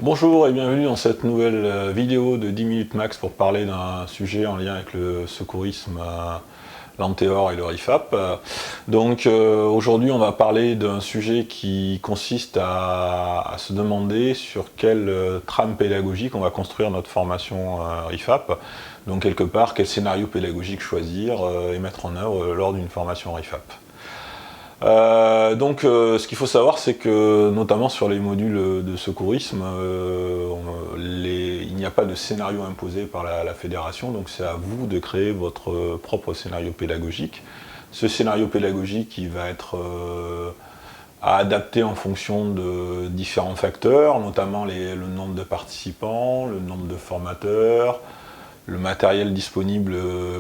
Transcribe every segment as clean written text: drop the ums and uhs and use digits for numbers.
Bonjour et bienvenue dans cette nouvelle vidéo de 10 minutes max pour parler d'un sujet en lien avec le secourisme, l'Antéor et le RIFAP. Aujourd'hui on va parler d'un sujet qui consiste à se demander sur quelle trame pédagogique on va construire notre formation RIFAP. Donc quelque part, quel scénario pédagogique choisir et mettre en œuvre lors d'une formation RIFAP. Ce qu'il faut savoir, c'est que notamment sur les modules de secourisme, il n'y a pas de scénario imposé par la fédération, donc c'est à vous de créer votre propre scénario pédagogique. Ce scénario pédagogique, il va être à adapter en fonction de différents facteurs, notamment le nombre de participants, le nombre de formateurs, le matériel disponible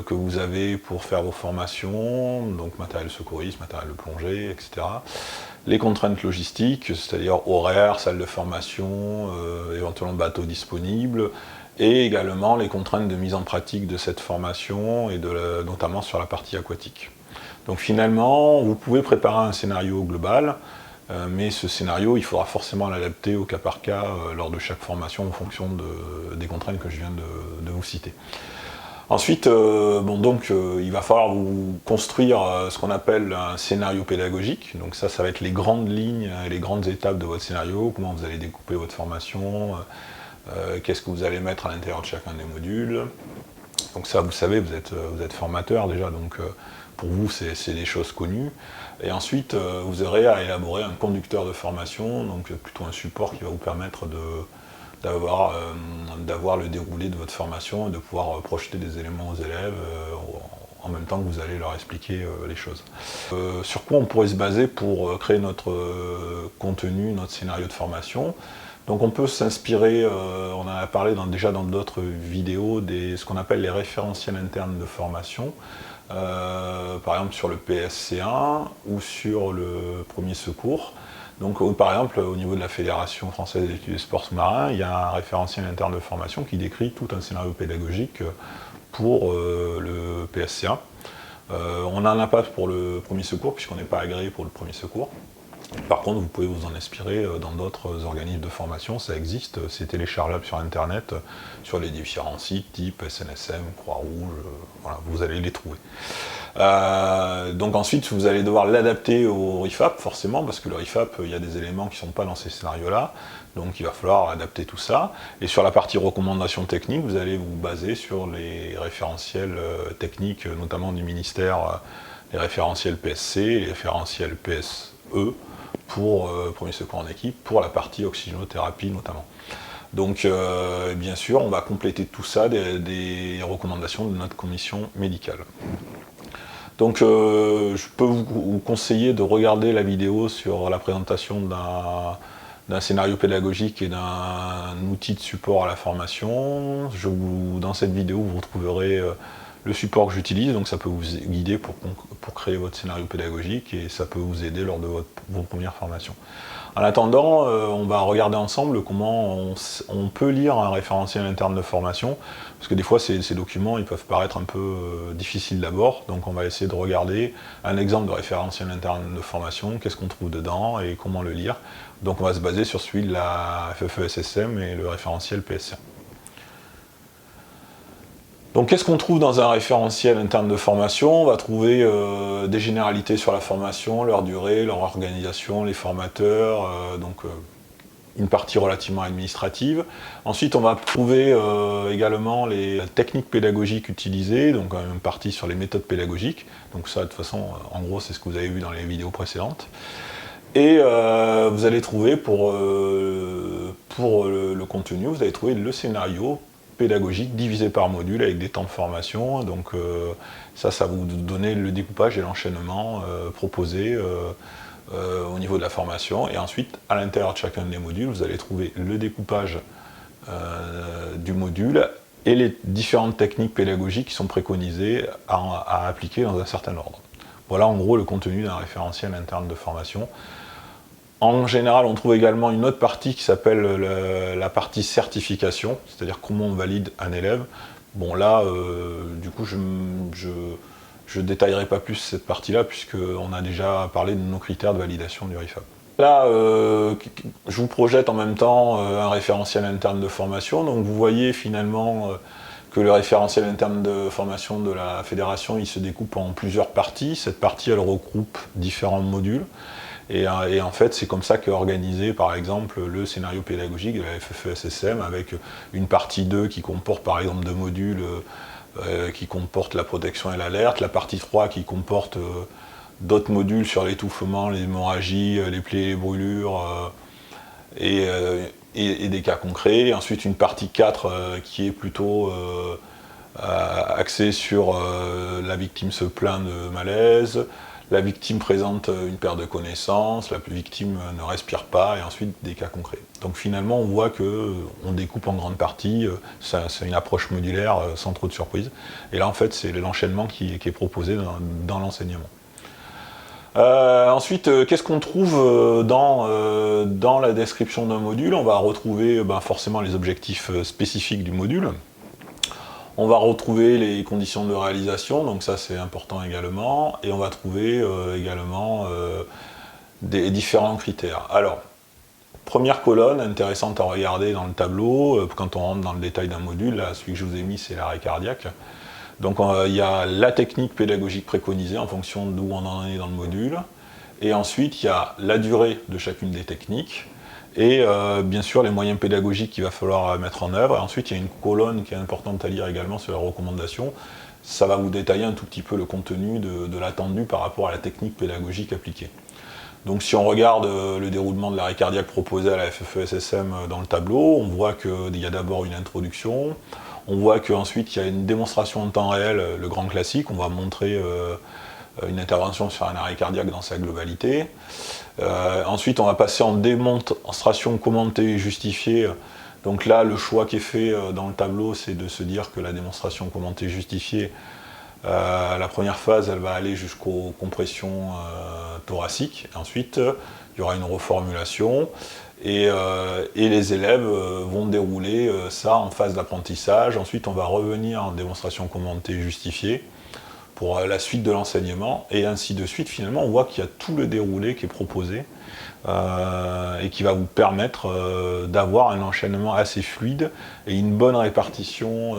que vous avez pour faire vos formations, donc matériel secouriste, matériel de plongée, etc. Les contraintes logistiques, c'est-à-dire horaires, salles de formation, éventuellement bateaux disponibles, et également les contraintes de mise en pratique de cette formation, et notamment sur la partie aquatique. Donc finalement, vous pouvez préparer un scénario global, mais ce scénario, il faudra forcément l'adapter au cas par cas lors de chaque formation en fonction des contraintes que je viens de vous citer. Ensuite, il va falloir vous construire ce qu'on appelle un scénario pédagogique. Donc ça va être les grandes lignes et les grandes étapes de votre scénario, comment vous allez découper votre formation, qu'est-ce que vous allez mettre à l'intérieur de chacun des modules. Donc ça, vous savez, vous êtes formateur déjà, donc pour vous, c'est des choses connues. Et ensuite, vous aurez à élaborer un conducteur de formation, donc plutôt un support qui va vous permettre d'avoir le déroulé de votre formation et de pouvoir projeter des éléments aux élèves en même temps que vous allez leur expliquer les choses. Sur quoi on pourrait se baser pour créer notre contenu, notre scénario de formation? Donc on peut s'inspirer, on en a parlé déjà dans d'autres vidéos, ce qu'on appelle les référentiels internes de formation. Par exemple sur le PSC1 ou sur le premier secours. Donc par exemple au niveau de la Fédération française d'études des sports sous-marins, il y a un référentiel interne de formation qui décrit tout un scénario pédagogique pour le PSC1. On n'en a pas pour le premier secours puisqu'on n'est pas agréé pour le premier secours. Par contre, vous pouvez vous en inspirer dans d'autres organismes de formation, ça existe, c'est téléchargeable sur internet, sur les différents sites type SNSM, Croix-Rouge, voilà, vous allez les trouver. Donc ensuite, vous allez devoir l'adapter au RIFAP, forcément, parce que le RIFAP, il y a des éléments qui ne sont pas dans ces scénarios-là, donc il va falloir adapter tout ça. Et sur la partie recommandations techniques, vous allez vous baser sur les référentiels techniques, notamment du ministère, les référentiels PSC, les référentiels PSE, pour premier secours en équipe, pour la partie oxygénothérapie notamment. Donc bien sûr, on va compléter tout ça des recommandations de notre commission médicale. Donc je peux vous conseiller de regarder la vidéo sur la présentation d'un scénario pédagogique et d'un outil de support à la formation. Dans cette vidéo, vous retrouverez le support que j'utilise, donc ça peut vous guider pour créer votre scénario pédagogique et ça peut vous aider lors de vos premières formations. En attendant, on va regarder ensemble comment on peut lire un référentiel interne de formation, parce que des fois ces documents ils peuvent paraître un peu difficiles d'abord, donc on va essayer de regarder un exemple de référentiel interne de formation, qu'est-ce qu'on trouve dedans et comment le lire. Donc on va se baser sur celui de la FFESSM et le référentiel PSC. Donc qu'est-ce qu'on trouve dans un référentiel interne de formation? On va trouver des généralités sur la formation, leur durée, leur organisation, les formateurs, une partie relativement administrative. Ensuite on va trouver également les techniques pédagogiques utilisées, donc une partie sur les méthodes pédagogiques. Donc ça de toute façon, en gros c'est ce que vous avez vu dans les vidéos précédentes. Et vous allez trouver pour le contenu, vous allez trouver le scénario pédagogique divisé par module avec des temps de formation. Donc ça va vous donner le découpage et l'enchaînement proposé au niveau de la formation. Et ensuite, à l'intérieur de chacun des modules, vous allez trouver le découpage du module et les différentes techniques pédagogiques qui sont préconisées à appliquer dans un certain ordre. Voilà en gros le contenu d'un référentiel interne de formation. En général, on trouve également une autre partie qui s'appelle la partie certification, c'est-à-dire comment on valide un élève. Bon là, du coup, je ne détaillerai pas plus cette partie-là, puisqu'on a déjà parlé de nos critères de validation du RIFAP. Là, je vous projette en même temps un référentiel interne de formation. Donc vous voyez finalement que le référentiel interne de formation de la fédération, il se découpe en plusieurs parties. Cette partie, elle regroupe différents modules. Et en fait, c'est comme ça qu'est organisé, par exemple, le scénario pédagogique de la FFESSM, avec une partie 2 qui comporte, par exemple, 2 modules qui comportent la protection et l'alerte, la partie 3 qui comporte d'autres modules sur l'étouffement, les hémorragies, les plaies et les brûlures, et des cas concrets. Et ensuite, une partie 4 qui est plutôt axée sur la victime se plaint de malaise, la victime présente une perte de connaissance, la victime ne respire pas, et ensuite des cas concrets. Donc finalement, on voit qu'on découpe en grande partie, c'est une approche modulaire sans trop de surprises. Et là, en fait, c'est l'enchaînement qui est proposé dans l'enseignement. Ensuite, qu'est-ce qu'on trouve dans la description d'un module? On va retrouver forcément les objectifs spécifiques du module. On va retrouver les conditions de réalisation, donc ça c'est important également, et on va trouver également des différents critères. Alors, première colonne intéressante à regarder dans le tableau, quand on rentre dans le détail d'un module, là, celui que je vous ai mis c'est l'arrêt cardiaque. Donc il y a la technique pédagogique préconisée en fonction d'où on en est dans le module, et ensuite il y a la durée de chacune des techniques, et bien sûr les moyens pédagogiques qu'il va falloir mettre en œuvre. Et ensuite il y a une colonne qui est importante à lire également sur les recommandations. Ça va vous détailler un tout petit peu le contenu de l'attendu par rapport à la technique pédagogique appliquée. Donc si on regarde le déroulement de l'arrêt cardiaque proposé à la FFESSM dans le tableau, on voit qu'il y a d'abord une introduction, on voit qu'ensuite il y a une démonstration en temps réel, le grand classique, on va montrer une intervention sur un arrêt cardiaque dans sa globalité. Ensuite on va passer en démonstration commentée et justifiée. Donc là le choix qui est fait dans le tableau c'est de se dire que la démonstration commentée et justifiée, la première phase elle va aller jusqu'aux compressions thoraciques. Ensuite il y aura une reformulation. Et les élèves vont dérouler ça en phase d'apprentissage. Ensuite, on va revenir en démonstration commentée et justifiée pour la suite de l'enseignement, et ainsi de suite. Finalement, on voit qu'il y a tout le déroulé qui est proposé et qui va vous permettre d'avoir un enchaînement assez fluide et une bonne répartition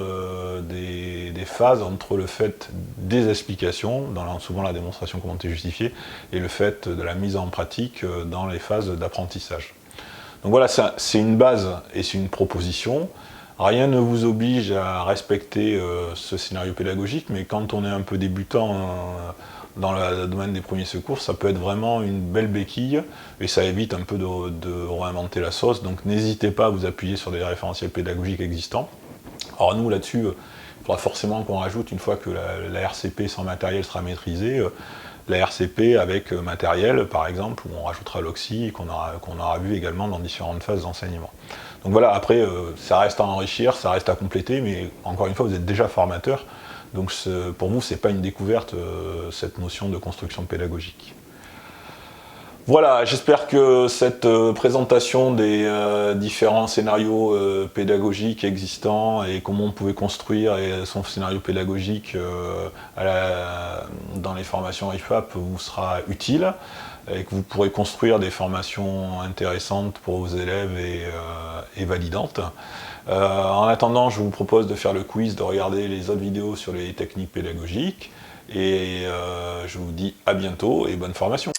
des phases entre le fait des explications, souvent la démonstration commentée et justifiée, et le fait de la mise en pratique dans les phases d'apprentissage. Donc voilà, c'est une base et c'est une proposition. Rien ne vous oblige à respecter ce scénario pédagogique, mais quand on est un peu débutant dans le domaine des premiers secours, ça peut être vraiment une belle béquille, et ça évite un peu de réinventer la sauce. Donc n'hésitez pas à vous appuyer sur des référentiels pédagogiques existants. Alors nous, là-dessus, il faudra forcément qu'on rajoute, une fois que la RCP sans matériel sera maîtrisée, la RCP avec matériel, par exemple, où on rajoutera l'OXI, qu'on aura vu également dans différentes phases d'enseignement. Donc voilà, après, ça reste à enrichir, ça reste à compléter, mais encore une fois, vous êtes déjà formateur, donc pour vous, ce n'est pas une découverte, cette notion de construction pédagogique. Voilà, j'espère que cette présentation des différents scénarios pédagogiques existants et comment on pouvait construire son scénario pédagogique dans les formations IFAP vous sera utile, et que vous pourrez construire des formations intéressantes pour vos élèves et validantes. En attendant, je vous propose de faire le quiz, de regarder les autres vidéos sur les techniques pédagogiques, et je vous dis à bientôt et bonne formation.